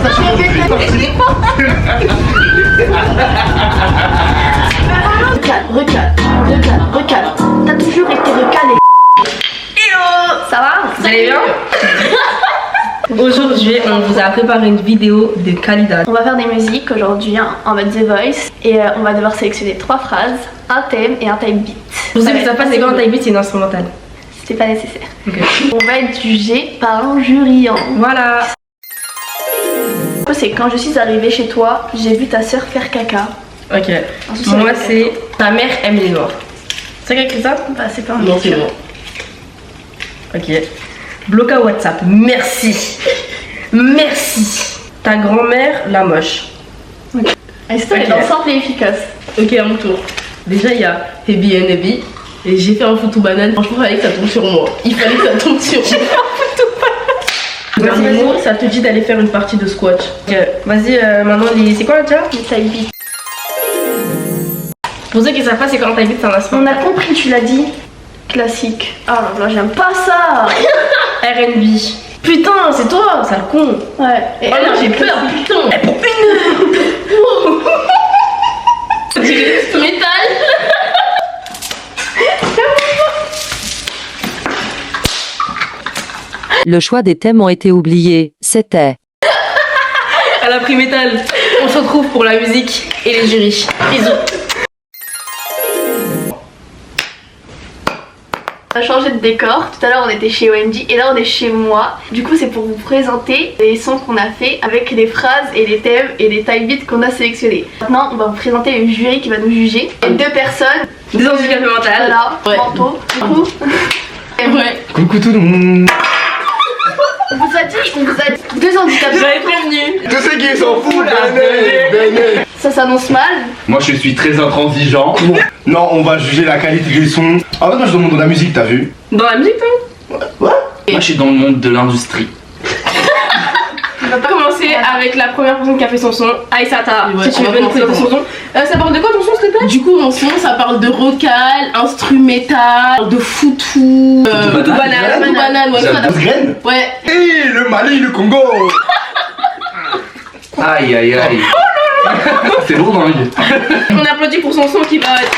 ça change. Recale. T'as toujours été recalé. Hello. Ça va? Vous allez bien? Aujourd'hui, on vous a préparé une vidéo de Khalida. On va faire des musiques aujourd'hui en mode The Voice et on va devoir sélectionner 3 phrases, un thème et un type beat. Pour ceux qui ne savent pas, c'est quand un type beat, c'est une instrumentale. C'était pas nécessaire. Okay. On va être jugé par un jury. Voilà. C'est quand je suis arrivée chez toi, j'ai vu ta soeur faire caca. Ok. Moi, c'est ta mère aime les noirs. C'est qui a écrit ça? Bah, c'est pas un Non, c'est bon. Ok. Bloca WhatsApp. Merci. Merci. Ta grand-mère, la moche. Ok. Elle est simple et efficace. Ok, à mon tour. Déjà, il y a Hebi and Hebi. Et j'ai fait un photo banane. Franchement, il fallait que ça tombe sur moi. Il fallait que ça tombe sur moi. Vas-y, ça te dit d'aller faire une partie de squash. Ok. Vas-y, maintenant, c'est quoi déjà? Le type beat. Pour ceux qui savent pas, c'est quand un type beat, c'est un On instrument. a compris, tu l'as dit. Classique. Ah là là, j'aime pas ça. R&B. Putain, c'est toi, sale con. Ouais. Et Oh non, j'ai peur, putain. Eh, pour une. Métal. Le choix des thèmes ont été oubliés. C'était Elle a pris métal. On se retrouve pour la musique et les jurys. Bisous. On a changé de décor. Tout à l'heure, on était chez OMG et là, on est chez moi. Du coup, c'est pour vous présenter les sons qu'on a fait avec les phrases et les thèmes et les type beats qu'on a sélectionnés. Maintenant, on va vous présenter le jury qui va nous juger. Et 2 personnes. Des handicapés mentaux. Voilà, Ouais. manteau. Du coup, Ouais. Coucou tout le monde. on vous a dit 2 handicapés. J'avais prévenu. Tous ceux qui s'en foutent, venez. Ça s'annonce mal. Moi je suis très intransigeant. Non, on va juger la qualité du son. En fait, moi je demande de la musique, t'as vu? Dans la musique, toi? Ouais. Moi je suis dans le monde de l'industrie. On va commencer avec la première personne qui a fait son son, Aïsata. Ouais, Si tu on veux va nous présenter commencer son son. Ça parle de quoi ton son, s'il te plaît? Du coup, mon son, ça parle de rocal, instrumental, de foutou, Foutou banane. foutou banane, ouais, ça, Grosse graine. ouais. Hé, le Mali, le Congo. Aïe aïe aïe. C'est lourd dans le vie. On applaudit pour son son qui va être.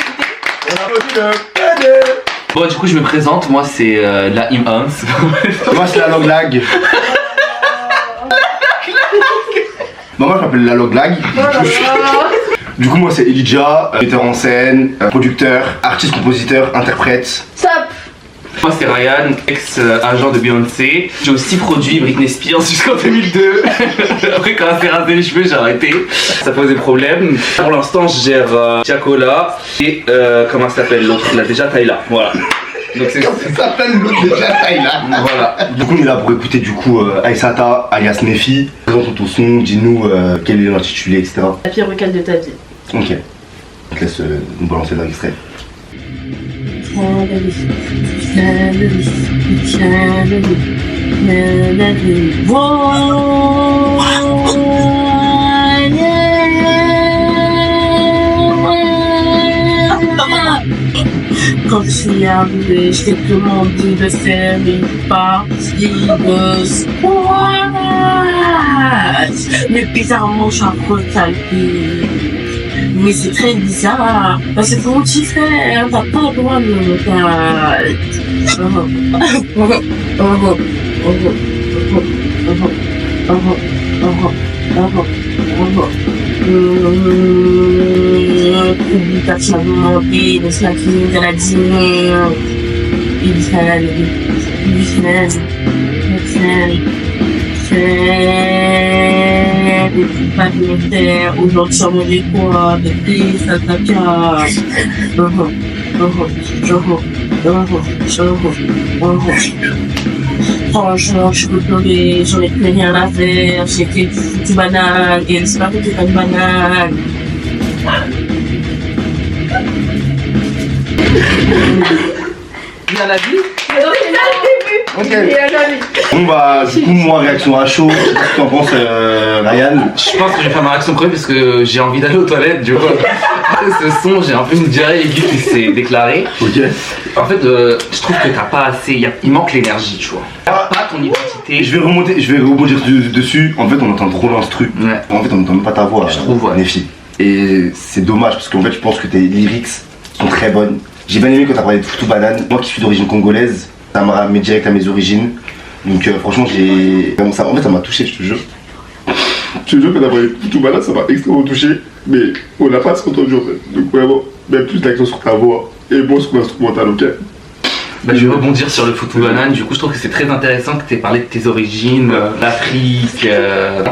On applaudit le PD. Bon du coup je me présente, moi c'est la Im-Hans. Moi c'est la Loglag. Bon, moi je m'appelle la Loglag. Du coup moi c'est Elijah, metteur en scène, producteur, artiste, compositeur, interprète. Stop. Moi c'est Ryan, ex-agent de Beyoncé. J'ai aussi produit Britney Spears jusqu'en 2002. Après quand elle s'est rasé les cheveux j'ai arrêté. Ça posait problème. Pour l'instant je gère Tiakola et comment elle s'appelle l'autre là déjà Tyla. Voilà. Donc c'est Ça s'appelle l'autre déjà Thaïlande. voilà. Du coup on est là pour écouter du coup Aïsata alias Nefi. Présente ton son, dis-nous quel est l'intitulé, etc. La pire rocal de ta vie. Ok. On te laisse nous balancer l'extrait. Quand je suis arrivée, je t'ai demandé de faire une partie de squash. Mais bizarrement, je suis un recalqué. Mais c'est très bizarre. Parce que comment tu fais? T'as pas le droit de me faire. Publication montée, de snacking, de la dîner. Depuis pas de terre, aujourd'hui on me dit quoi, depuis ça t'attaque. Franchement, je peux pleurer, j'en ai plus rien à faire, j'ai fait du foutu banane, et c'est pas que c'est pas une banane. Bien la vie. Ok. Bon bah du coup moi réaction à chaud, qu'est-ce que t'en penses Ryan? Je pense que je vais faire ma réaction première parce que j'ai envie d'aller aux toilettes du coup. ce son, j'ai un peu une diarrhée aiguë qui s'est déclarée. Ok. En fait, je trouve que t'as pas assez. Il manque l'énergie, tu vois. T'as pas ton identité. Je vais rebondir dessus. En fait, on entend trop l'instru. Ouais. En fait, on n'entend même pas ta voix. Je trouve, ouais. Nefi. Et c'est dommage parce qu'en fait, je pense que tes lyrics sont très bonnes. J'ai bien aimé quand t'as parlé de Foutou Banane. Moi qui suis d'origine congolaise, ça m'a ramené direct à mes origines. Donc franchement, en fait, ça m'a touché, je te jure. Je te jure que t'as parlé de Foutou Banane, ça m'a extrêmement touché. Mais on n'a pas ce entendu en fait. Donc vraiment, même plus l'accent sur ta voix et bon sur l'instrumental, ok. Bah, je vais rebondir sur le Foutou Banane. Du coup, je trouve que c'est très intéressant que tu aies parlé de tes origines, l'Afrique.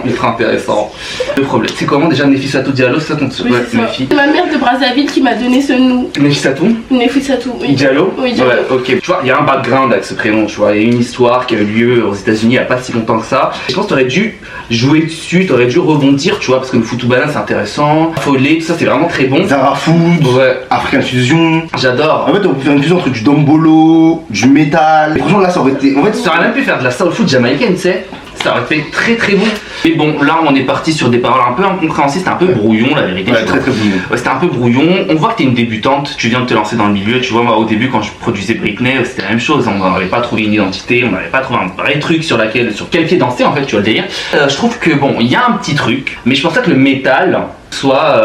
Ultra intéressant. Le problème, c'est comment déjà Nefissatou Diallo, c'est ça ton Oui, c'est ça. Nefi. C'est ma mère de Brazzaville qui m'a donné ce nom. Nefissatou Nefissatou, oui. Diallo. Oui, Diallo. Ouais, ok. Tu vois, il y a un background avec ce prénom, tu vois. Il y a une histoire qui a eu lieu aux États-Unis il n'y a pas si longtemps que ça. Je pense que tu aurais dû jouer dessus, tu aurais dû rebondir, tu vois, parce que le Foutou Banane c'est intéressant. Follet, tout ça c'est vraiment très bon. Zara Food, Ouais, African Fusion. j'adore. En fait, on peut faire une fusion entre du dombolo, du métal. Et franchement, là, ça aurait été. En fait, Ça aurait même pu faire de la soul food jamaïcaine, tu sais. Ça aurait fait très très bon. Mais bon, là on est parti sur des paroles un peu incompréhensibles, c'était un peu brouillon la vérité. ouais, très très bon. Ouais, c'était un peu brouillon. On voit que t'es une débutante, tu viens de te lancer dans le milieu. Tu vois, moi au début quand je produisais Britney, c'était la même chose. On n'avait pas trouvé une identité, on n'avait pas trouvé un vrai truc sur quel pied danser en fait, tu vois le délire. Je trouve que bon, il y a un petit truc, mais je pense pas que le métal soit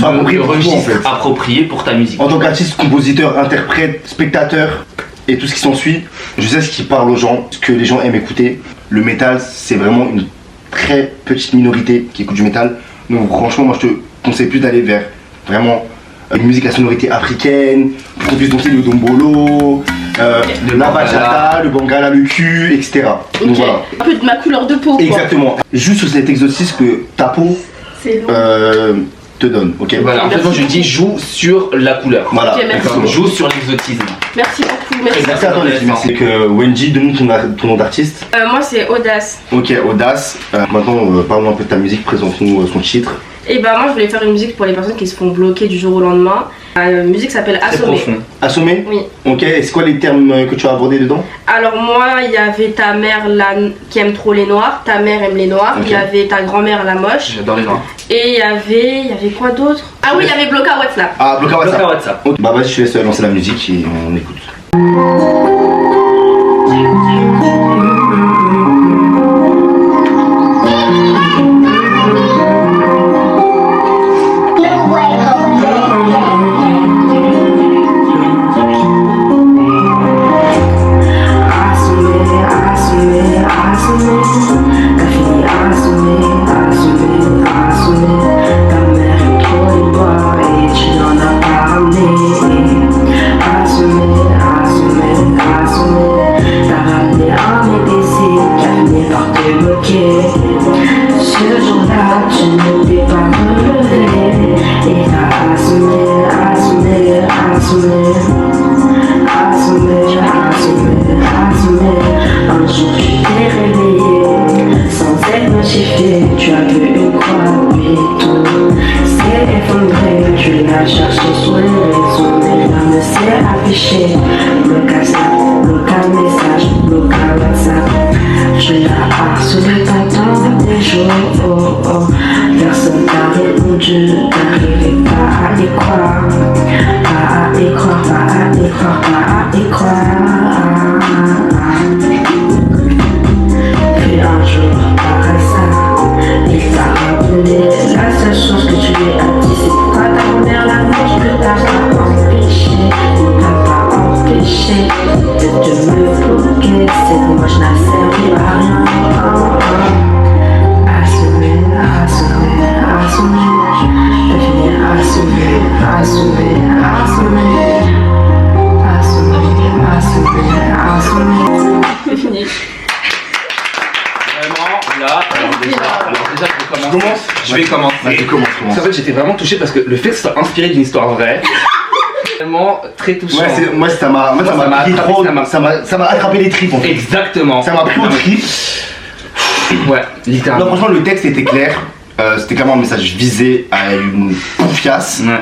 approprié le pour toi, registre en fait. approprié pour ta musique. En tant qu'artiste, compositeur, interprète, spectateur et tout ce qui s'ensuit, je sais ce qui parle aux gens, ce que les gens aiment écouter. Le métal, c'est vraiment une très petite minorité qui écoute du métal. Donc franchement, moi je te conseille plus d'aller vers vraiment une musique à sonorité africaine, pour qu'on puisse danser le dombolo, la bachata, le bangala, le cul, etc. Donc Ok. voilà. Un peu de ma couleur de peau, quoi. Exactement. Juste sur cet exercice que ta peau C'est long. te donne, ok. Voilà, en fait moi je dis joue sur la couleur. Voilà. Ok, merci. exactement. Joue sur l'exotisme. Merci beaucoup, merci. Merci à toi, les filles. Merci. Que Wendy, donne-nous ton nom d'artiste. Moi, c'est Audace. Ok, Audace. Maintenant, parlons un peu de ta musique, présente-nous son titre. Et bah, moi, je voulais faire une musique pour les personnes qui se font bloquer du jour au lendemain. La musique s'appelle Très Assommé. profond. Assommé. Oui. Ok, et c'est quoi les termes que tu as abordés dedans? Alors, moi, il y avait ta mère qui aime trop les noirs. Ta mère aime les noirs. Ok. Il y avait ta grand-mère la moche. J'adore les gens. Et il y avait quoi d'autre? Ah oui, il y avait Bloca WhatsApp. Ah, bloc à Bloc à WhatsApp. WhatsApp. Ok, bah vas-y, je te laisse lancer la musique et on écoute. Ce jour-là, tu ne t'es pas relevé et t'as assommé. Un jour tu t'es réveillé sans être notifié. Tu as vu une croix, puis tout s'est effondré. Tu l'as cherché sur les réseaux, mais rien ne s'est affiché. Bloc à snap, bloc à message, bloc à WhatsApp. Tu l'as harcelé pendant des jours. Personne t'a répondu, t'arrivais pas à y croire. Pas à y croire, pas à y croire, pas à y croire. Puis un jour, par hasard, il t'a rappelé la seule chose que tu lui as dit. C'est pourquoi ta grand-mère la mange que t'as pas empêché. Il t'a pas empêché de te me bloquer. C'est que moi je n'ai servi à rien. C'est fini. Vraiment, là, alors déjà, je vais commencer. Vas-y, commence. En fait, j'étais vraiment touché parce que le fait que ce soit inspiré d'une histoire vraie, vraiment très touchant. Ouais, moi ça m'a attrapé, trop, ça m'a attrapé les tripes en fait. Exactement. Ça m'a pris aux tripes. Ouais, Non, littéralement. franchement, le texte était clair. C'était clairement un message visé à une confiance. Ouais.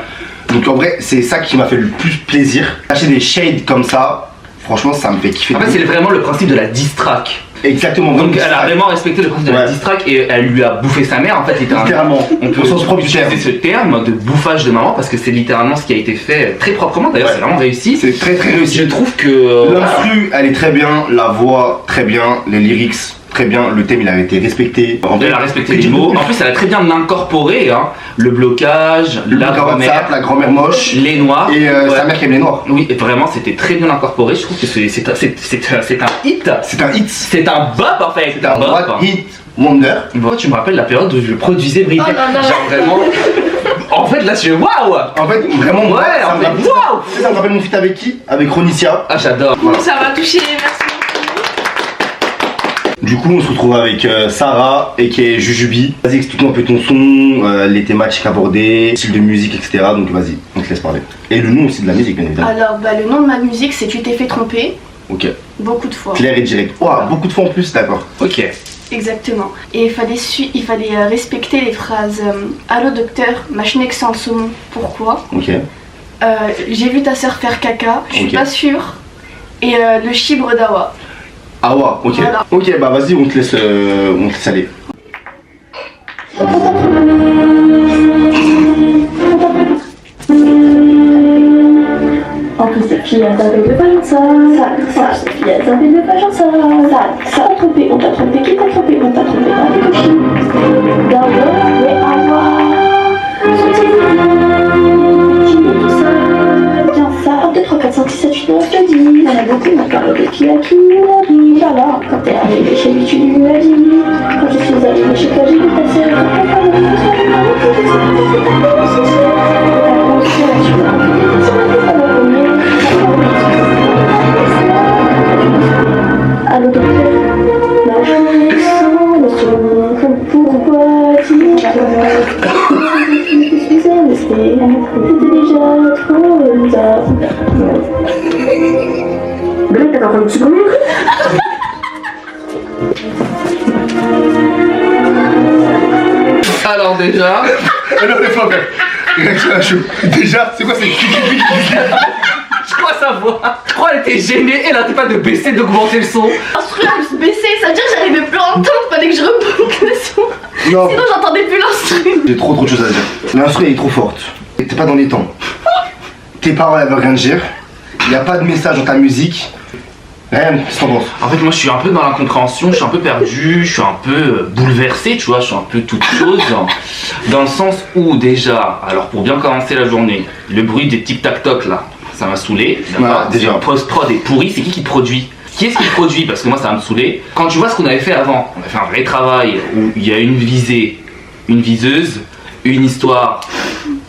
Donc en vrai, c'est ça qui m'a fait le plus plaisir. Lâcher des shades comme ça, franchement, ça me fait kiffer. En fait, c'est vraiment le principe de la diss track. Exactement. Donc elle a vraiment respecté le principe de la diss track et elle lui a bouffé sa mère en fait littéralement. On peut au sens propre du terme. utiliser ce terme de bouffage de maman parce que c'est littéralement ce qui a été fait très proprement. D'ailleurs c'est vraiment réussi. C'est très réussi. Je trouve que l'instru elle est très bien, la voix très bien, les lyrics très bien, le thème il a été respecté. Elle a respecté les mots. En plus elle a très bien incorporé hein, le blocage, la grand-mère moche, les noirs et sa mère qui aime les noirs. Oui, et vraiment c'était très bien incorporé. Je trouve que c'est un hit. C'est un hit. C'est un bop en fait. C'est un bop hit wonder. Moi tu me rappelles la période où je produisais Britney. Oh, non. Genre vraiment. En fait là je suis waouh. En fait vraiment Ouais, en fait waouh. Ça me rappelle mon feat avec qui? Avec Ronicia. Ah j'adore. Bon, ça va toucher, merci. Du coup, on se retrouve avec Sarah et qui est Jujubi. Vas-y, explique-nous un peu ton son, les thématiques abordées, style de musique, etc. Donc vas-y, on te laisse parler. Et le nom aussi de la musique, bien évidemment. Alors, le nom de ma musique, c'est Tu t'es fait tromper. Ok. Beaucoup de fois. Clair et direct. Ouah, beaucoup de fois en plus, d'accord. Ok. Exactement. Et il fallait respecter les phrases Allô docteur, ma schneck sans le saumon, pourquoi? Ok. J'ai vu ta sœur faire caca, je suis Ok. pas sûre. Et le chibre d'Awa. Ah ouais, ok. Voilà. Ok, bah vas-y, on te laisse aller. En plus, cette fille, elle t'avait de pas genre ça, cette fille, elle t'avait de pas genre ça, t'a trompé, on t'a trompé, qui t'a trompé, on t'a trompé, pas les cochines. D'abord, mais à moi, qui est tout ça, bien ça, 1, 2, 3, 4, 5, 6, 7, 8, 9, je te dis, il y en a beaucoup, on parle de qui a qui, voilà, quand t'es arrivé chez lui, tu lui as dit, quand je suis arrivé chez toi, j'ai vu ta sœur, Allô docteur, la journée le second, pourquoi dis-tu excusez, mais c'était déjà trop tard. Mais là, t'es en train de psychologue. Alors déjà. Non, mais pas réaction à chaud. Déjà, c'est quoi ces Je crois savoir. Je crois qu'elle était gênée, elle arrêtait pas de baisser, d'augmenter le son. L'instru a se baisser, ça veut dire que j'arrivais plus à entendre, fallait que je reboucle le son. Non. Sinon j'entendais plus l'instru. J'ai trop de choses à dire. L'instru elle est trop forte. T'es pas dans les temps. Tes paroles elles veulent rien dire. Y a pas de message dans ta musique. Rien, qu'est-ce que t'en penses? En fait, moi je suis un peu dans l'incompréhension, je suis un peu perdu, je suis un peu bouleversé, tu vois, je suis un peu toute chose. Dans le sens où, déjà, alors pour bien commencer la journée, le bruit des tic-tac-toc là, ça m'a saoulé. Ouais, déjà. Post-prod est pourri, c'est qui produit? Qui est-ce qui produit? Parce que moi ça va me saouler. Quand tu vois ce qu'on avait fait avant, on a fait un vrai travail où il y a une visée, une viseuse, une histoire,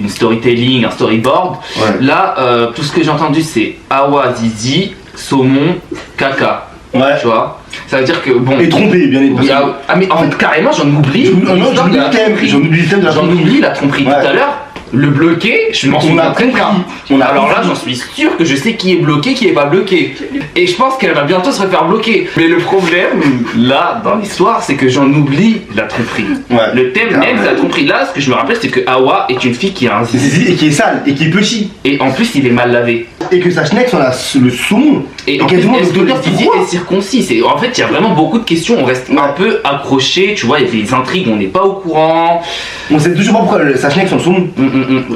une storytelling, un storyboard. Ouais. Là, tout ce que j'ai entendu c'est Awa, Zizi, saumon, caca. Ouais. Tu vois? Ça veut dire que bon. Et trompé, bien Oui, évidemment. ah mais en fait carrément j'en oublie. Non, j'en oublie le thème. J'en oublie le thème de la J'en tromperie. oublie la tromperie Ouais. tout à l'heure. Le bloqué, je m'en On souviens a très compris. bien. On a Alors là, compris. j'en suis sûr que je sais qui est bloqué, qui est pas bloqué. Et je pense qu'elle va bientôt se refaire bloquer. Mais le problème, là, dans l'histoire, c'est que j'en oublie la tromperie. Ouais. Le thème Ah, même, ouais. c'est la tromperie. Là, ce que je me rappelle, c'est que Awa est une fille qui a un C'est zizi. Zizi et qui est sale et qui est petit. Et en plus, il est mal lavé. Et que sa schneck on a le son. Et en fait, quasiment est-ce que le docteur, zizi pourquoi est circoncis? En fait, il y a vraiment beaucoup de questions. On reste un peu accroché. Tu vois, il y a des intrigues, on n'est pas au courant. On sait toujours pas pourquoi sa schneck son son.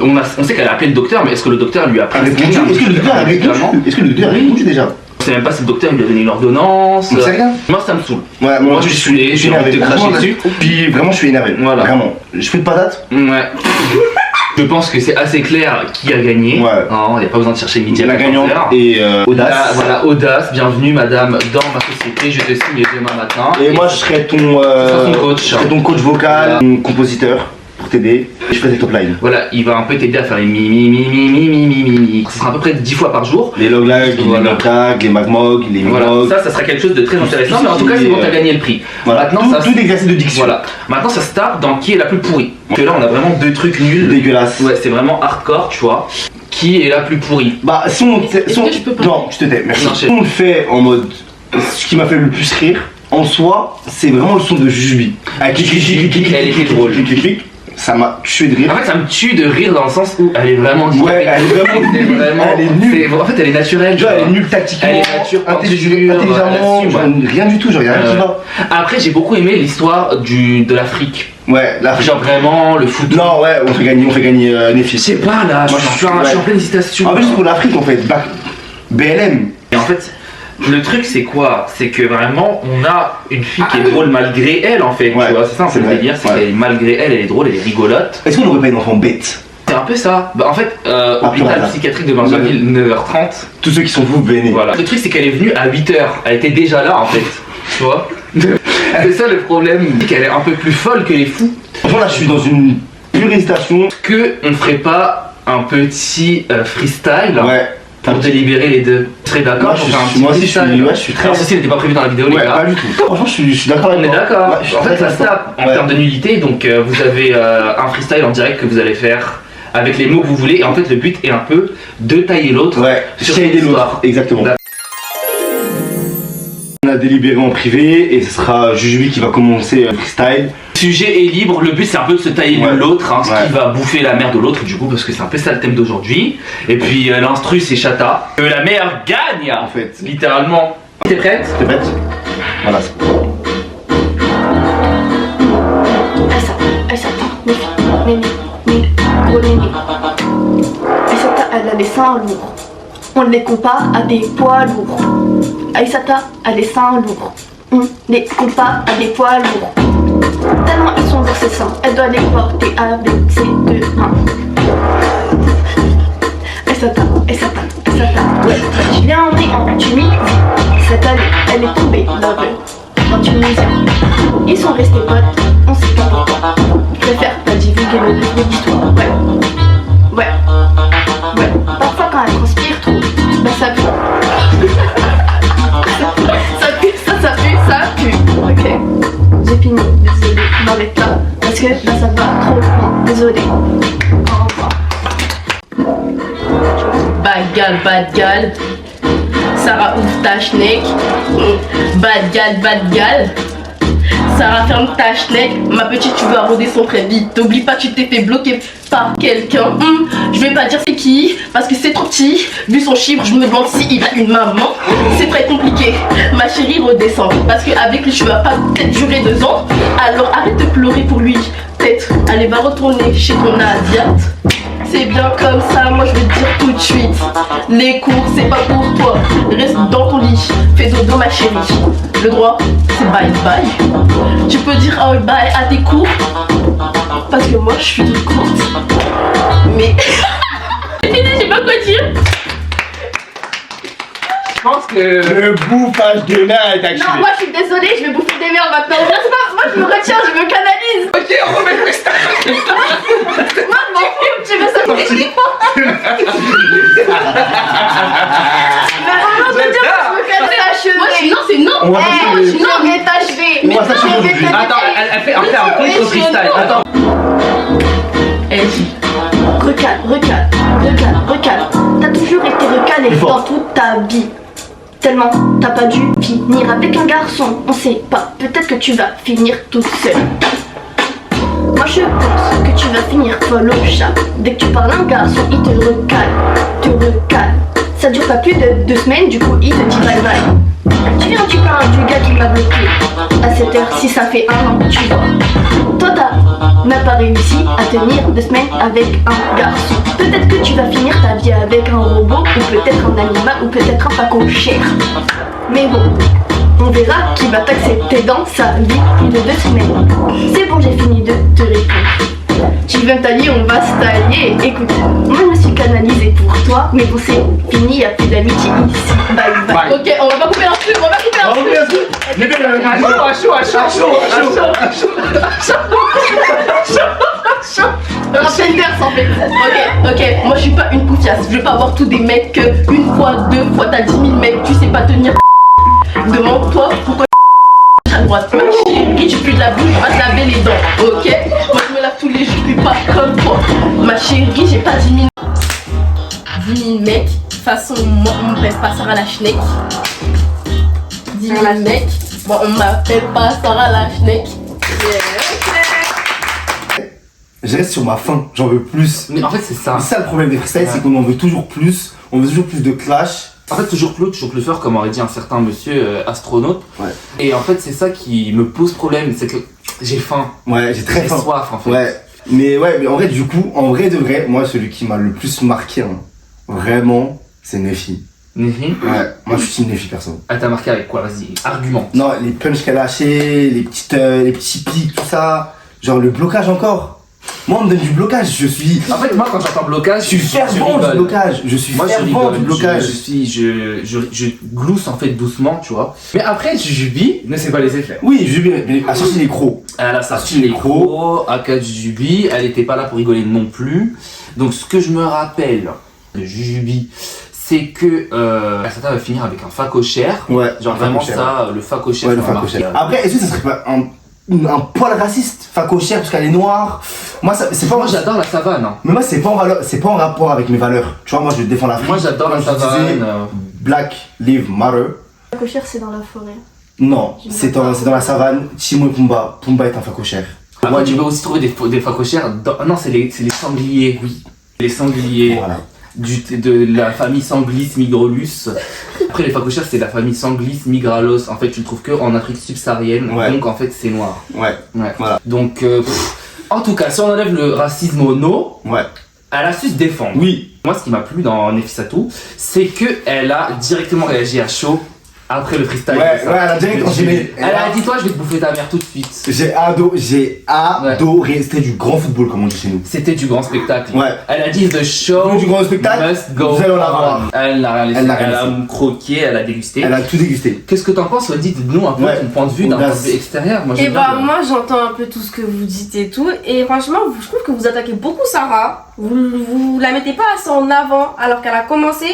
On sait qu'elle a appelé le docteur, mais est-ce que le docteur lui a A prescrit répondu. un Est-ce que le docteur a répondu? médicament? Est-ce que le docteur a répondu déjà? On sait même pas si le docteur lui a donné une ordonnance. On sait rien. Moi ça me saoule. Ouais, Moi, je suis saoulé, j'ai envie de cracher Franchement, dessus. Puis vraiment, je suis énervé. Voilà. Vraiment. Je fais de patate. Ouais. Je pense que c'est assez clair qui a gagné. Ouais. Il n'y a pas besoin de chercher midi à La 14 gagnante heures. et Audace. Là, voilà, Audace, bienvenue madame dans ma société, je te signe demain matin. Et moi, je serai ton ton coach. je serai ton coach vocal, ton compositeur pour t'aider. Et je ferai tes top lines. Voilà, il va un peu t'aider à faire les mi. Ce sera à peu près 10 fois par jour. Les log lag, les Voilà. log lag, les magmog, les Voilà, mimog. ça sera quelque chose de très intéressant, mais en tout cas, c'est bon, t'as gagné le prix. Voilà. Maintenant, ça, Tout exercice de diction. voilà. Maintenant, ça se tape dans qui est la plus pourrie. Parce que là, on a vraiment deux trucs nuls. Dégueulasse. Ouais, c'est vraiment hardcore, tu vois. Qui est la plus pourrie? Bah, si on. Est-ce que je peux pas? Non, je te tais, merci. Non, Si on le fait en mode. Ce qui m'a fait le plus rire, en soi, c'est vraiment le son de Jujubi. Avec les clics, Elle était drôle. clic. ça m'a tué de rire. En fait, ça me tue de rire dans le sens où elle est vraiment Ouais, elle est vraiment c'est nulle. vraiment. Elle est nulle. En fait, elle est naturelle. Genre, tu elle est vois. nulle tactiquement, Elle est nature, intelligemment, peinture, genre, rien du tout, genre y'a rien qui va. Après, j'ai beaucoup aimé l'histoire de l'Afrique. Ouais, là, Genre vraiment le foot. non, ouais, on fait gagner Je Nefis. sais pas là, Moi, je suis en pleine hésitation. En plus, pour l'Afrique, on fait BLM. Et en fait, le truc c'est quoi? C'est que vraiment on a une fille qui est drôle malgré elle en fait. Ouais, Tu vois, c'est ça un peu c'est le vrai, délire, c'est ouais. qu'elle est malgré elle, elle est drôle, elle est rigolote. Est-ce qu'on aurait pas une enfant bête? C'est un peu ça. Bah, en fait, hôpital voilà. psychiatrique de Marjaville, 9h30. Tous ceux qui sont vous, vénés. Voilà. Le truc c'est qu'elle est venue à 8h. Elle était déjà là en fait. Tu vois? C'est ça le problème. C'est qu'elle est un peu plus folle que les fous. Franchement, là, je suis dans une pure hésitation. Que on ferait pas un petit freestyle Ouais. pour délibérer les deux. Tu serais d'accord Moi, pour faire un petit moi aussi, freestyle? je suis très. Alors ceci n'était pas prévu dans la vidéo les Ouais, gars. pas du tout. Franchement, je suis d'accord On avec est toi. d'accord. Ouais, je suis En fait, très ça se d'accord. tape en Ouais. termes de nullité. Donc, vous avez un freestyle en direct que vous allez faire avec les mots que vous voulez. Et en fait, le but est un peu de tailler l'autre. Ouais, sur j'ai cette aidé l'autre. histoire. Exactement. D'accord. On a délibéré en privé et ce sera Jujubi qui va commencer le freestyle. Le sujet est libre. Le but, c'est un peu de se tailler Ouais. l'un l'autre. Hein, ce Ouais. qui va bouffer la mère de l'autre, du coup, parce que c'est un peu ça le thème d'aujourd'hui. Et puis, l'instru, c'est Chata. Que la meilleure gagne, En fait. littéralement. T'es prête? T'es prête? Voilà. Aïssata, Néné, gros néné. Aïssata, elle a les seins lourds. On les compare à des poids lourds. Aïssata a les seins lourds. On les compare à des poids lourds. Tellement ils sont lourds ces seins, elle doit les porter avec ses deux mains. Aïssata, ouais, tu viens en Tunisie. Cette année, elle est tombée en Tunisie. Ils sont restés potes, on sait pas pourquoi. Je préfère pas divulguer le livre d'histoire, ouais. Parfois quand elle transpire trop, bah ça pue. ça pue. Ok, j'ai fini, désolé, m'arrête là. Parce que là ça va trop loin, désolé. Au revoir. Bad gal. Sarah ouvre ta schneck. Bad gal. Sarah ferme ta schneck. Ma petite, tu veux arroder son très vite. T'oublie pas, tu t'es fait bloquer par quelqu'un. Je vais pas dire c'est qui, parce que c'est trop petit. Vu son chiffre, je me demande s'il a une maman. C'est très compliqué. Ma chérie redescend. Parce qu'avec lui, tu vas pas peut-être durer 2 ans. Alors arrête de pleurer pour lui. Peut-être, allez, va retourner chez ton asiate. C'est bien comme ça, moi je vais te dire tout de suite. Les cours, c'est pas pour toi. Reste dans ton lit, fais dodo ma chérie. Le droit, c'est bye bye. Tu peux dire oh bye à tes cours. Parce que moi je suis toute courte. Mais... j'ai pas quoi dire. Je pense que. Le bouffage de merde est activé. Non, moi je suis désolée, je vais bouffer des merdes maintenant. Moi je me retiens, je me canalise. Ok, on remet le freestyle. Moi je m'en fous, tu veux ça Mais vraiment, je veux dire que je me canalise. Moi je suis non, c'est non. On va passer Non, mais t'achevé. On va s'achever aujourd'hui. Attends, elle fait un contre freestyle. Attends. Elle dit Recale. T'as toujours été recalé Plus fort. dans toute ta vie. Tellement t'as pas dû finir avec un garçon. On sait pas, peut-être que tu vas finir toute seule. Moi je pense que tu vas finir folle au chat. Dès que tu parles à un garçon, il te recale. Ça dure pas plus de 2 semaines, du coup il te dit bye bye. Tu parles du gars qui m'a bloqué. À cette heure-ci ça fait 1 an, tu vois. Toi t'as même pas réussi à tenir 2 semaines avec un garçon. Peut-être que tu vas finir ta vie avec un robot, ou peut-être un animal, ou peut-être un paco cher. Mais bon, on verra qui va t'accepter dans sa vie de 2 semaines. C'est bon, j'ai fini de te répondre. Tu veux me tailler, on va se tailler. Écoute, moi je me suis canalisée pour toi, mais bon c'est fini, y'a plus d'amitié ici. Bye bye. ok, on va pas couper un truc, on va couper un truc. Rappelle-toi sans fait. Ok, moi je suis pas une poufiasse. Je veux pas avoir tous des mecs que 1 fois, 2 fois, t'as 10 000 mecs, tu sais pas tenir. Demande-toi pourquoi à droite. Ma chérie, tu pues de la bouche, va te laver les dents, ok? Moi je me lave tous les jours, je suis pas comme toi. Ma chérie, j'ai pas 10 000. 10 000 mecs, de toute façon, moi on m'appelle pas Sarah la Schneck. 10 000 mecs, bon on m'appelle pas Sarah la Schneck. je reste sur ma faim, j'en veux plus. Mais en fait, c'est ça. C'est ça le problème des freestyles, c'est qu'on en veut toujours plus, on veut toujours plus de clash. En fait, toujours plus fort, comme aurait dit un certain monsieur astronaute. Ouais. Et en fait, c'est ça qui me pose problème, c'est que j'ai faim. Ouais, j'ai très faim. J'ai soif, en fait. Ouais. Mais en vrai, du coup, en vrai de vrai, moi, celui qui m'a le plus marqué, hein, vraiment, c'est Nefi. Nefi? Ouais, moi, je suis team Nefi, personne. Elle t'a marqué avec quoi? Vas-y, argument. Non, les punchs qu'elle a lâchés, les petits pics, tout ça. Genre le blocage encore. Moi, on me donne du blocage, je suis. En fait, moi, quand j'entends blocage, je suis fervent du blocage. Je suis fervent du blocage. Je glousse en fait doucement, tu vois. Mais après, Jujubi ne sait pas les effets. Oui, Jujubi a sorti les crocs. Elle a sorti les crocs, Aka Jujubi, elle était pas là pour rigoler non plus. Donc, ce que je me rappelle de Jujubi, c'est que Asata va finir avec un facochère. Ouais, genre vraiment ça, le facochère. Ouais, le facochère. Après, est-ce que ça serait pas un poil raciste, facochère, parce qu'elle est noire? Moi, moi j'adore la savane. Hein. Mais moi, c'est pas en rapport avec mes valeurs. Tu vois, moi, je défends l'Afrique. Moi, j'adore la savane. Black Lives Matter. Facochère, c'est dans la forêt. Non, c'est dans la savane. Timon et Pumba. Pumba est un facochère. Moi, tu peux aussi trouver des facochères. Non, c'est les sangliers, oui. Les sangliers. Voilà. De la famille Sanglis migrolus. Après les facochères c'est la famille Sanglis migralos. En fait tu le trouves que en Afrique subsaharienne. Ouais. Donc en fait c'est noir. Ouais. Voilà. Donc en tout cas si on enlève le racisme au no, ouais. Elle a su se défendre. Oui. Moi ce qui m'a plu dans Nefisatou, c'est que elle a directement réagi à chaud après le freestyle. Ouais, elle a direct enchaîné. Elle a dit toi je vais te bouffer ta mère tout de suite. J'ai adoré, c'était du grand football comme on dit chez nous. C'était du grand spectacle. Ouais. Elle a dit the show du grand spectacle, must go vous allez en avoir. Elle n'a rien laissé. Elle a croqué, elle a dégusté. Elle a tout dégusté. Qu'est-ce que t'en penses? Dites-nous un peu ton point de vue d'un point de vue extérieur. Moi, moi j'entends un peu tout ce que vous dites et tout. Et franchement, je trouve que vous attaquez beaucoup Sarah. Vous la mettez pas assez en avant alors qu'elle a commencé.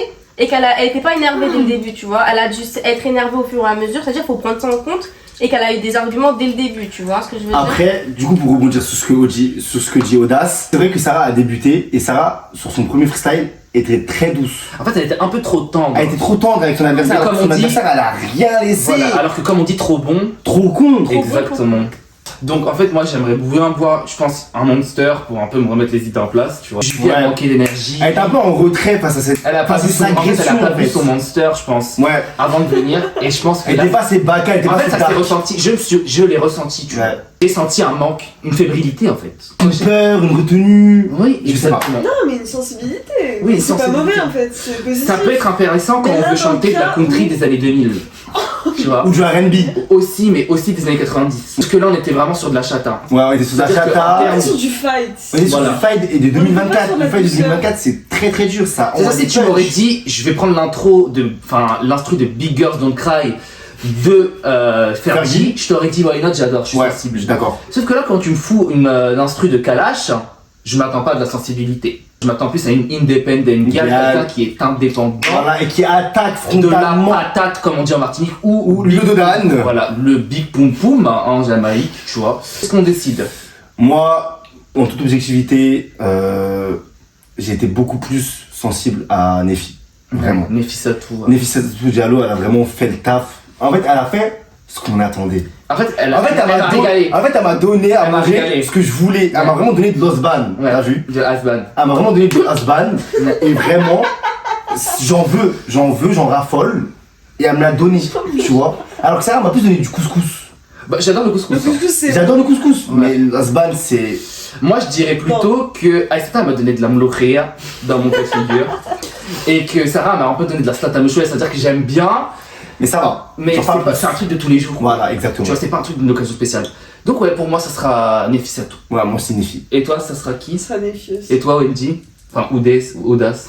Et qu'elle était pas énervée dès le début, tu vois. Elle a dû être énervée au fur et à mesure, c'est-à-dire qu'il faut prendre ça en compte et qu'elle a eu des arguments dès le début, tu vois ce que je veux dire. Après, du coup, pour rebondir sur ce que dit Audace, c'est vrai que Sarah a débuté et Sarah, sur son premier freestyle, était très douce. En fait, elle était un peu trop tendre. Elle était trop tendre avec son adversaire. Son adversaire, elle a rien laissé. Voilà, alors que comme on dit, trop bon. Trop con. Exactement. Donc en fait moi j'aimerais bien boire je pense un Monster pour un peu me remettre les idées en place tu vois. Julie a manqué d'énergie. Elle est un peu en retrait face à cette elle a pas vu son Monster je pense. Ouais. Avant de venir et je pense que elle était pas ses bacs, elle était pas ses ça s'est ressenti, je l'ai ressenti tu vois. J'ai senti un manque, une fébrilité en fait. Une peur, une retenue. Oui, je sais pas. Non mais une sensibilité. Oui, c'est pas mauvais en fait, c'est positif. Ça peut être intéressant quand on veut chanter de la country des années 2000. Tu vois. Ou du R&B. Aussi, mais aussi des années 90. Parce que là on était vraiment sur de la chata. Ouais, on était sur de la chata. On est sur du fight. On est sur du fight et de 2024. Le fight de 2024 c'est très très dur ça. C'est ça, si tu m'aurais dit je vais prendre l'instru de Big Girls Don't Cry de Fergie, je t'aurais dit why not, j'adore, je suis sensible. Je suis d'accord. Sauf que là quand tu me fous une instru de Kalash, je m'attends pas à de la sensibilité. Je m'attends plus à une independent girl, quelqu'un qui est indépendant. Voilà, et qui attaque De frontalement. la patate, comme on dit en Martinique, ou le dodane. Voilà, le big poum poum en Jamaïque, tu vois. Qu'est-ce qu'on décide? Moi, en toute objectivité, j'ai été beaucoup plus sensible à Nefi. Vraiment. Nefisatou. Nefisatou Diallo, elle a vraiment fait le taf. En fait, elle a fait ce qu'on attendait. En fait, elle m'a donné à manger ce que je voulais. Elle m'a vraiment donné de l'osban. T'as vu? De l'osban. Elle m'a vraiment donné de l'osban. Et vraiment, j'en raffole. Et elle me l'a donné, tu vois. Alors que ça, elle m'a plus donné du couscous. Bah, j'adore le couscous. J'adore le couscous. Mais l'osban, c'est. Moi, je dirais plutôt que Aïsata m'a donné de la mlokrea dans mon cas de figure. Et que Sarah m'a un peu donné de la slatamushoué, c'est-à-dire que j'aime bien. Mais ça va. Mais c'est un truc de tous les jours. Voilà, exactement. Tu vois, c'est pas un truc d'une occasion spéciale. Donc ouais, pour moi, ça sera Nefisatou. Ouais, moi c'est Nefi. Et toi, ça sera qui? Ça sera Nefi aussi. Et toi, Wendy? Enfin, Audace,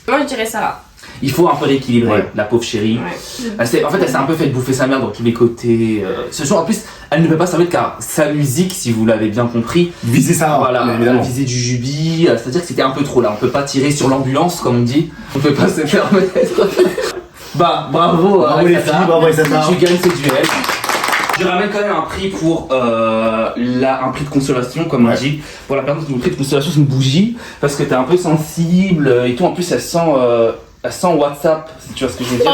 Moi, je dirais Sarah. Il faut un peu rééquilibrer, la pauvre chérie. Ouais. En fait, elle s'est un peu fait bouffer sa mère dans tous les côtés. Ce jour, en plus, elle ne peut pas s'arrêter car sa musique, si vous l'avez bien compris, visait ça. Voilà, elle visait du Jubi, c'est-à-dire que c'était un peu trop là. On peut pas tirer sur l'ambulance, comme on dit. On peut pas se permettre. Bah, bravo, les filles, bravo Aïsata. Tu gagnes ce duel. Je ramène quand même un prix pour un prix de consolation, comme on dit. Pour la personne qui me prix de consolation, c'est une bougie, parce que t'es un peu sensible et tout. En plus, elle sent WhatsApp, si tu vois ce que je veux dire.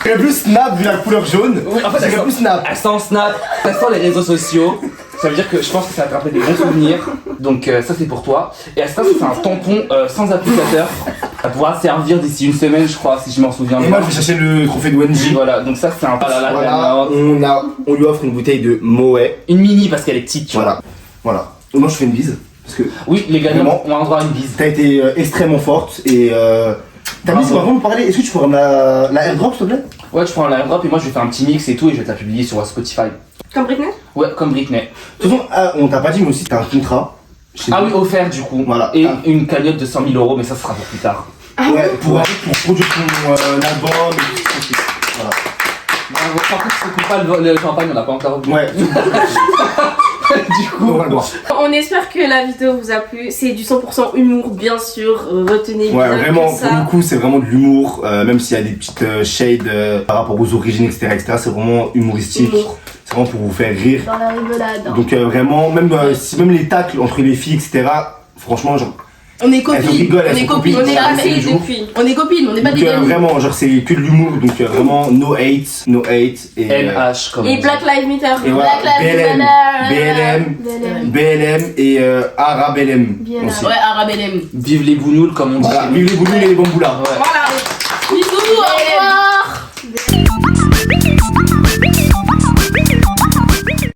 Elle est plus snap vu la couleur jaune. Oui, en fait, elle est plus snap. Elle sent snap, elle sent les réseaux sociaux. Ça veut dire que je pense que ça va te rappeler des bons souvenirs. Donc ça c'est pour toi. Et à ça c'est un tampon sans applicateur. Ça pourra servir d'ici une semaine je crois si je m'en souviens Et bien. moi je vais chercher le trophée de Wenji. Voilà, donc ça c'est un palala. Voilà, on lui offre une bouteille de Moët. Une mini parce qu'elle est petite, tu vois. Voilà. Et moi je fais une bise. Parce que Oui, les gagnants Vraiment. ont un droit à une bise. t'as été extrêmement forte et ta mise va vraiment parler. Est-ce que tu pourrais me la airdrop s'il te plaît? Ouais, tu prends la airdrop et moi je vais faire un petit mix et tout et je vais te la publier sur Spotify. Comme Britney? Ouais, comme Britney. De toute façon, on t'a pas dit mais aussi t'as un contrat. chez Ah nous. oui, offert du coup. Voilà. Et une cagnotte de 100 000 € mais ça sera pour plus tard. Ouais, pour produire ton album et tout ça. Voilà. Bravo, par contre, si tu coupes pas le champagne, on l'a pas encore oublié. Ouais. Du coup, On va le voir. On espère que la vidéo vous a plu. C'est du 100% humour, bien sûr. Retenez Ouais, bien vraiment, que ça. pour le coup, c'est vraiment de l'humour, même s'il y a des petites shades par rapport aux origines, etc., c'est vraiment humoristique. Humour. C'est vraiment pour vous faire rire. Dans la rigolade. Hein. Donc, vraiment, même, si même les tacles entre les filles, etc., franchement, genre, On est elles copines. rigolent, On elles est sont copines. On copines, est ça, amis c'est depuis. On est copines. On n'est pas donc, des amis. vraiment, genre, c'est que de l'humour, donc vraiment, no hate, no hate. Et, NH comme on Et dit. Black Lives Matter. et voilà, Black Lives BLM, Matter. BLM et Arab LM Bien aussi. Ouais, Arabe LM. Vive les bounoules comme on dit. Voilà, vive les boulous et les bamboulas. Ouais. Voilà. Bisous, au revoir.